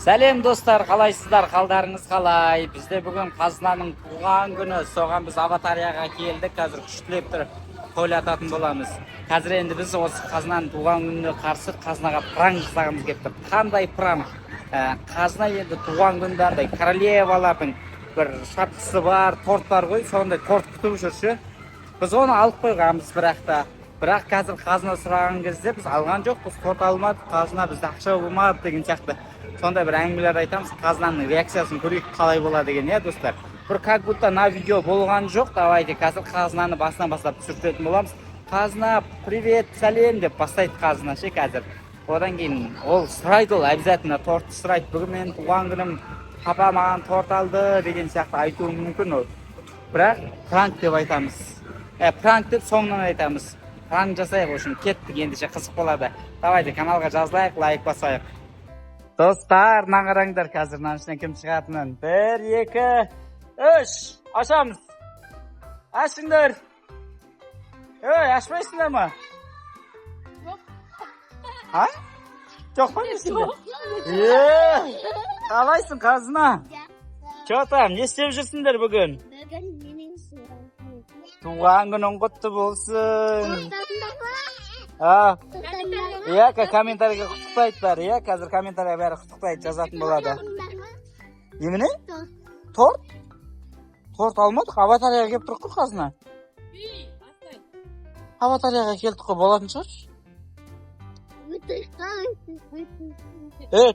Сәлем достар, қалайсыздар, қалдарыңыз қалай? Бізде бүгін қазынаның туған күні, соған біз аватарияға келдік, қазір күштілеп тұрып тойлататын боламыз. Қазір енді біз осы қазынаның туған күніне қарсы қазынаға пранк жасағымыз келіп тұр. Қандай пранк? Қазына енді туған күнде андай королевалардың бір шапкасы бар, торт бар ғой, сондай торт күтіп жүрші. Біз оны алып қойғанбыз, бірақ қазір қазына сұраған кезде біз алған жоқпыз, торт алмадық, қазына бізде ақша болмады деген сияқты. Сондай бір әңгімелер айтамыз, қазынаның реакциясын көрейік қалай болады деген, достар. Бір как будто на видео болған жоқ. Давайте қазір қазынаны басынан бастап түсіртетін боламыз. Қазына, привет, сәлем деп бастайды қазына ше қазір. Одан кейін ол сұрайды, ол обязательно тортты сұрайды. Бүгін менің туған күнім, папа маған торт алды деген сияқты айтуы мүмкін ол. Бірақ пранк деп айтамыз. Пранк деп соңынан айтамыз. Пранк жасайық үшін кеттік, ендеше қызық болады. Давайте каналға жазылайық, лайк басайық. Достар, наңыраңдар қазір нанышынан кім шығатынын. 1, 2, 3, ашамыз. Ашыңдар. Ашпайсыңдар ма? А? Жоқ па несінде? Қалайсың қазына? Че там, не істеп жүрсіңдер бүгін? Туған күнің құтты болсын. Комментарийге құттықтайтындар, қазір комментарийге бәрі құттықтайды, жазатын болады. Немене? Торт? Торт алмадық, аватарияға келіп тұрық қой қазына. Аватарияға келдік қой, болатын шығар.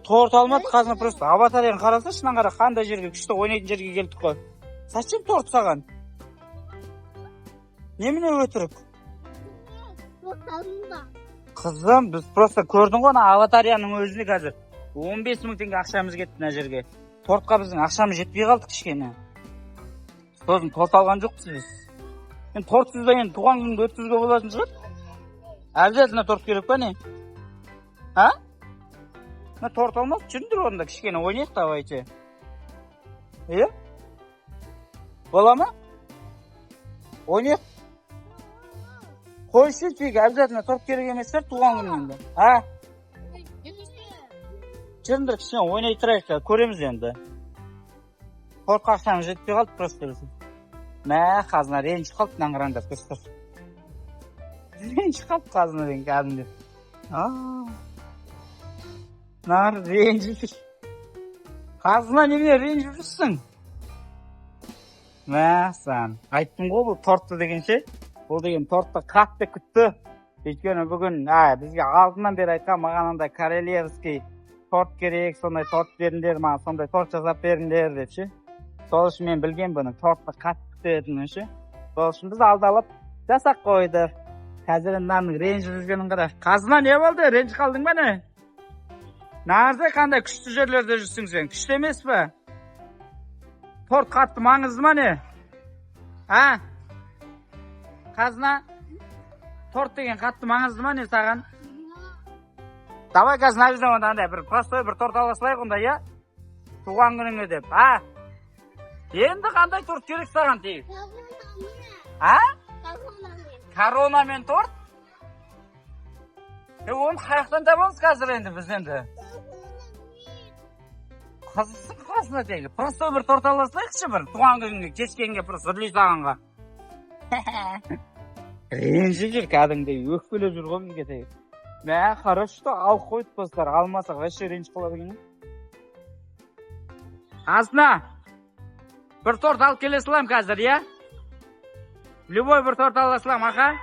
Торт алмадық қазына, просто аватарияны қараса, шынан қара қандай жерге, күшті ойнайтын жерге келдік қой. Зачем торт саған? Немене өтірік? Қызым, біз просто көрдің ғой, аватарияның өзіне қазір 15 мың теңге ақшамыз кетті мына жерге. Тортқа біздің ақшамыз жетпей қалды кішкене. Сосын торт алған жоқпыз біз. Енді тортсыз да енді туған күнді өткізуге болатын шығар. Обязательно торт керек па не? Торт алмақ жүріңдер орында кішкене ойнайық давайте. Бола ма? Ойнайық. Қойшы тегі, обязательно торт керек еместер туған күнінде. Жүріңдер кішкене ойнай тұрайық, көреміз енді. Тортқа ақшамыз жетпей қалды просто біздің. Қазына ренжіп қалды, наңыраңдар, достар. Ренжіп қалды қазына деген кәдімде. Нар ренжіп жүр. Қазына неме ренжіп жүрсің? Сан, айттым ғой бұл тортты дегенше. Бұл деген тортты қатты күтті. Өйткені бүгін бізге алдынан бері айтқан, маған андай королевский торт керек, сондай торт беріңдер, маған сондай торт жасап беріңдер деп ше. Сол үшін мен білген бұны тортты қатты күтетінін ше. Сол үшін біз алдалып жасақ қойды. Қазір мынаның ренжіп жүргенін қара. Қазына не болды? Ренжіп қалдың ба не? Нәрсе қандай күшті жерлерде жүрсің сен? Күшті емес пе? Торт қатты маңызды ма не? Қазына, торт деген қатты маңызды ма не саған? Давай қазына бізден онда андай бір простой бір торт аласылайық онда, туған күніңе деп. Енді қандай торт керек саған тек? Коронамен торт? Оны қаяқтан табамыз қазір енді біз енді. Қазына тегі, простой бір торт аласылайықшы бір туған күніңе кешкенге просто үрлей сағанға. Ренжіп жүр кәдімдей, өкпелеп жүр ғой бізге тегі. Хорошо, ал қойды достар, алмасақ вообще ренжіп қалады екен. Азына, бір торт алып келе салам қазір, Любой бір торт ала салам, аха?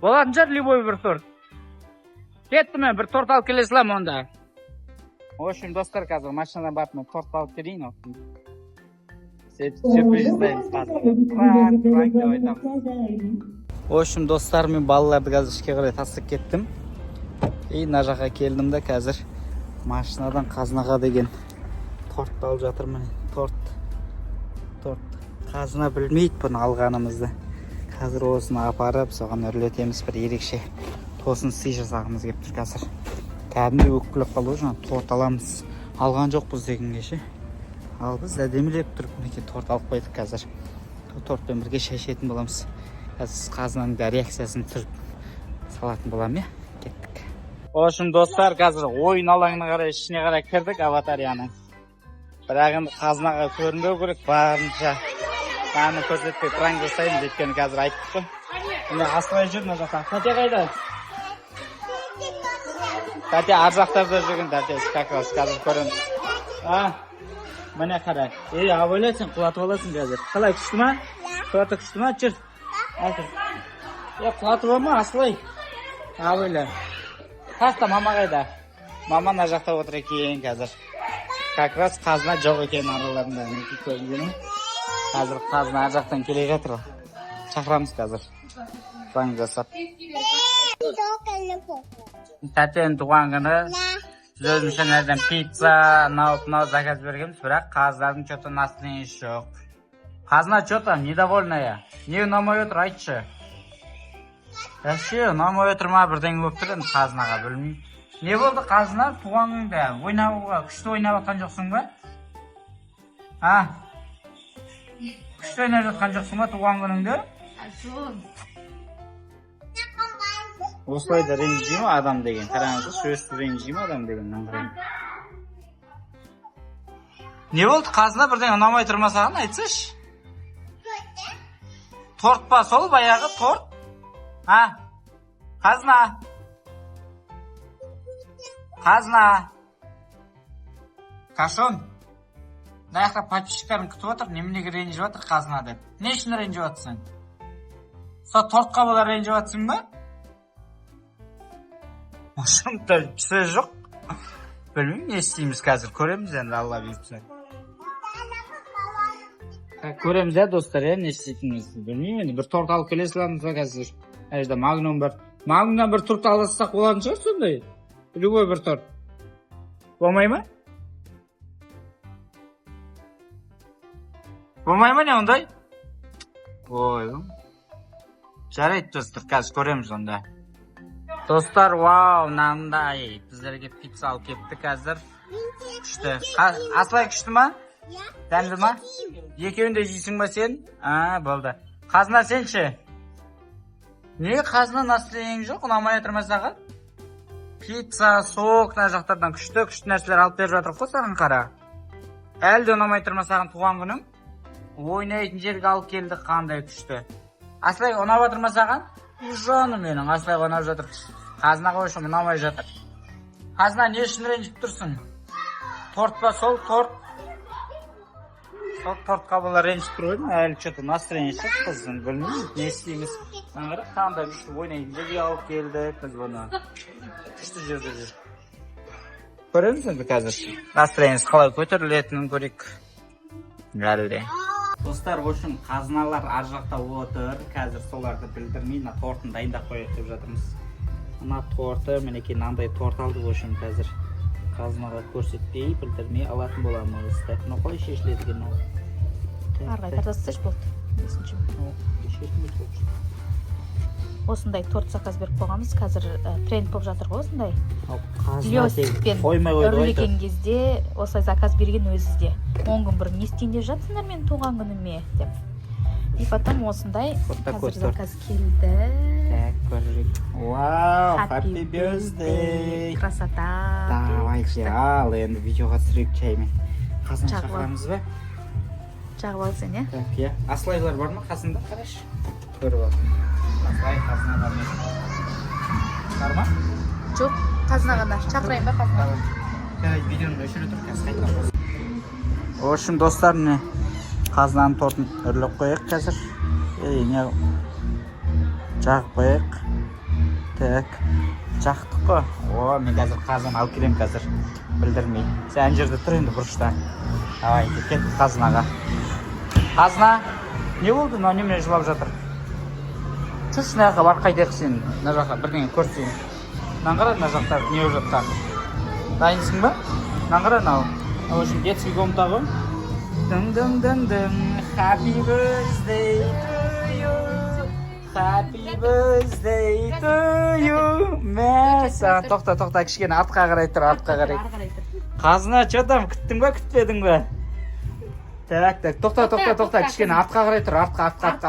Болатын жар, любой бір торт. Кетті мен, бір торт алып келе салам онда. В общем, достар, қазір машинадан барып мен торт алып келейін. В общем, достар, мен балаларды қазір ішке қарай тастап кеттім. Мына жаққа келдім да қазір машинадан қазынаға деген торт алып жатырмын. Торт. Қазына білмейді бұны алғанымызды. Қазір осыны апарып, соған үрлетеміз, бір ерекше тосын сый жасағымыз келіп тұр қазір. Кәдімде өкпелеп қалу жаңа торт аламыз. Алған жоқпыз дегенге ше. Ал біз әдемілеп тұрып мінекей торт алып қойдық қазір. Тортпен бірге шай ішетін боламыз. Қазір қазынаның да реакциясын түсіріп салатын боламын, кеттік. Ошым достар, қазір ойын алаңына қарай ішіне қарай кірдік аватарияның. Бірақ енді қазынаға көрінбеу керек, барынша бәрін көрсетпей пранк жасаймын өйткені қазір айттық қой. Енді Асылай жүр мына жақта. Тәте қайда? Тәте ар жақтарда жүрген тәте, как раз қазір көреміз. Міне қарай. Абайлай, сен құлатып аласың қазір. Қалай, күшті ма? Құлаты күшті ма? Жүр. Құлатып алма, Асылай. Абайлай. Таста, мама қайда? Мама мына жақта отыр екен қазір. Как раз қазына жоқ екен араларында. Қазір қазына ар жақтан келе жатыр. Шақырамыз қазір. Пранк жасап. Тәтенің туған күні. Біз өзімізше нәрден пицца, нау заказ бергенбіз, бірақ қазылардың что-то настроениесі жоқ. Қазына что-то недовольная. Не ұнамай отыр, айтшы. Вообще, ұнамай отыр ма, бірдеңе болып тұр енді қазынаға, білмеймін. Не болды қазына туған күнде? Ойнауға күшті ойнап жатқан жоқсың ба? Күшті ойнап жатқан жоқсың ба туған күніңде? Осылай да ренжи ма адам деген? Қараңызшы, сөзсіз ренжи ма адам деген? Не болды қазына бірден ұнамай тұрмасаған, айтсыш? Торт па сол баяғы торт? Қазына? Қазына? Кашон? Даяқта подписчиктерін күтіп отыр, неменеге ренжіп отыр қазына деп. Не үшін ренжіп отсың? Сол тортқа бола ренжіп отсың ба? Осында сөз жоқ. Білмеймін, не істейміз қазір, көреміз енді, алла бұйыртса. Көреміз достар, не істейтініміз, білмеймін енді, бір торт алып келесілеріміз ба қазір. Әжді магнум бар. Магнумнан бір торт алысақ болатын шығар сондай. Любой бір торт. Болмай ма? Болмай ма не ондай? Ой, жарайды достар, қазір көреміз онда. Достар, вау, мынандай біздерге пицца алып келіпті қазір. Күшті. Асылай күшті ма? Дәмді ма? Екеуін де жейсің ба сен? Болды. Қазына сенші? Неге қазына настроениең жоқ? Ұнамай отыр ма саған? Пицца, сок, мына жақтардан күшті нәрселер алып беріп жатыр ғой саған қара. Әлі де ұнамай отыр ма саған туған күнің? Ойнайтын жерге алып келді, қандай күшті. Асылай ұнап отыр ма саған? Жоны менің, Асылай ұнап жатыр. Қазынаға өшім ұнамай жатыр. Қазына не үшін ренжіп тұрсың? Торт па сол торт? Сол тортқа бола ренжіп тұр ойын, әлі что-то настроениесі жоқ қыздың, білмеймін, не істейміз. Маңыры қандай күшті ойнайтын жерге алып келді, қыз бұны. Күшті жерде жүр. Көреміз енді қазір. Настроениесі қалай көтерілетінін көрейік. Әлде. Достар, өшін қазыналар ар жақта отыр. Қазір соларды білдірмей, тортын дайындап қояйық деп жатырмыз. Мына торты, мінекей мынандай торт алды өшін қазір. Қазынаға көрсетпей, білдірмей алатын боламыз. Тәтіні қалай шешіледі екен ол? Арғай тартасыз болды. Осындай торт заказ беріп қойғанбыз. Қазір тренд болып жатыр ғой осындай. Лёстикпен үрлеген кезде осылай заказ берген өзізде. 10 күн бұрын не істейін деп жатсыңдар менің туған күніме деп. И потом осындай қазір заказ келді. Так, көрейік. Вау, happy birthday. Красота. Давайте, ал енді видеоға түсірейік чаймен. Қазына шақырамыз ба? Жағып ал сен, Так, Асылайлар бар ма қасында? Қараш. Көріп ал. Асылай қазына бар ма? Бар ма? Жоқ, қазына ғана. Шақырайын ба қазына? Жарайды, видеоны өшіре тұр, қазір қайталамыз. Ошым достар, міне қазынаның тортын үрлеп қояйық қазір. Жағып қояйық. Так, жақтық қой. Мен қазір қазыны алып келем қазір. Білдірмей. Сен жерде тұр енді бұрышта. Давай, кет қазынаға. Қазына, не болды? Мынау немене жылап жатыр? Тұршы мына жаққа бар қайтайық сен. Мына жаққа бірдеңе көрсең. Мынаны қара, мына жақта не болып жатқан. Дайынсың ба? Мынаны қара, мынау. Өшін детский комната ғой. Дың-дың-дың-дың. Happy birthday to you. Happy birthday to you. Мәсі. Тоқта, кішкене артқа қарай тұр, артқа қарай. Қазына, что там, күттің ба, күтпедің ба? Так, тоқта, кішкене артқа қарай тұр, артқа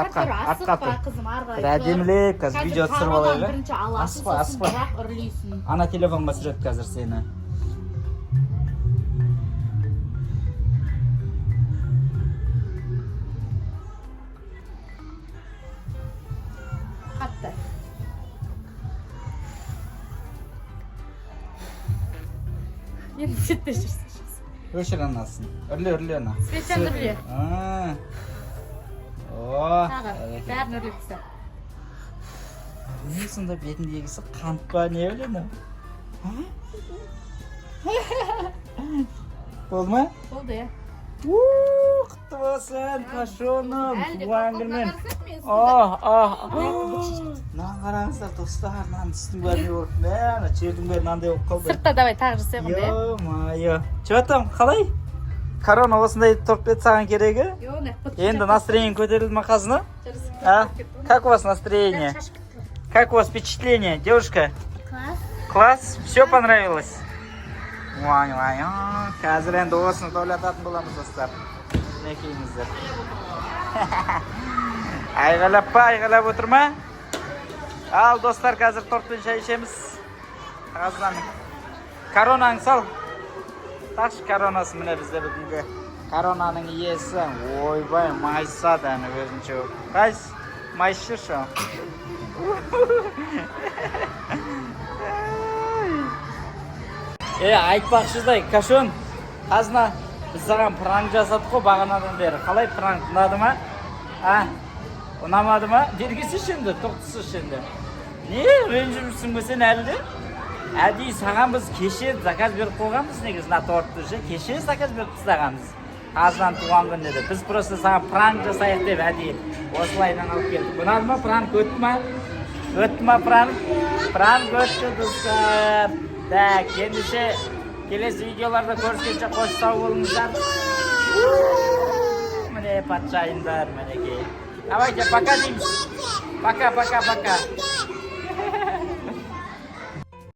тұр. Қызым, ары Бір әдемілеп, қазір видео түсіріп алайық. бірінші аласың, сосын бірақ үрлейсің. Ана телефонға түсіреді қазір сені. Қатты. Енді сөйтпей жүрсің. Өшір анасын. Үрле ана. Свечанды үрле. Тағы, бәрін үрлеп тастап. Не сонда бетіндегісі қант па, не білемін? Болды ма? Болды, иә. Құтты болсын, қашоным, туған күнмен. Мынаны қараңыздар, достар, мынаның үстің бәріне болып, мә, жердің бәрі мынандай болып қалды. Сыртта давай тағы жасайық онда, иә? Ё-майо. Чөтім, қалай? Корона осындай торпед саған керегі? Енді настроение көтерілді ма қазына? Как у вас настроение? Как у вас впечатление, девушка? Класс? Все понравилось? Ой, қазір енді осыны тойлататын боламыз, достар. Не кейіңіздер? Айғалап отырма? Ал, достар, қазір тортпен шай ішеміз. Қазынаның. Коронаның сал. Тақшы коронасы міне бізде бүгінгі. Коронаның иесі. Ойбай, майсады әні өзінше. Қайс? Майшы шо? Айтпақшыдай, Кашон, қазына біз саған пранк жасадық қой бағанадан бері. Қалай пранк ұнады ма? Ұнамады ма? Бергесі шенді, тоқтысы шенді. Не, ренжімісің бе сен әлі де? Әдей саған біз кеше заказ беріп қойғанбыз негіз на тортты ше. Кеше заказ беріп тастағанбыз. Қазынан туған күн деді. Біз просто саған пранк жасайық деп әдей осылайдан алып келдік. Ұнады ма? Пранк өтті ма? Өтті ма пранк? Пранк өтті, достар. Так, ендеше келесі видеоларда көріскенше қош сау болыңыздар. Міне патшайымдар, мінекей. Давайте, пока дейміз. Пока.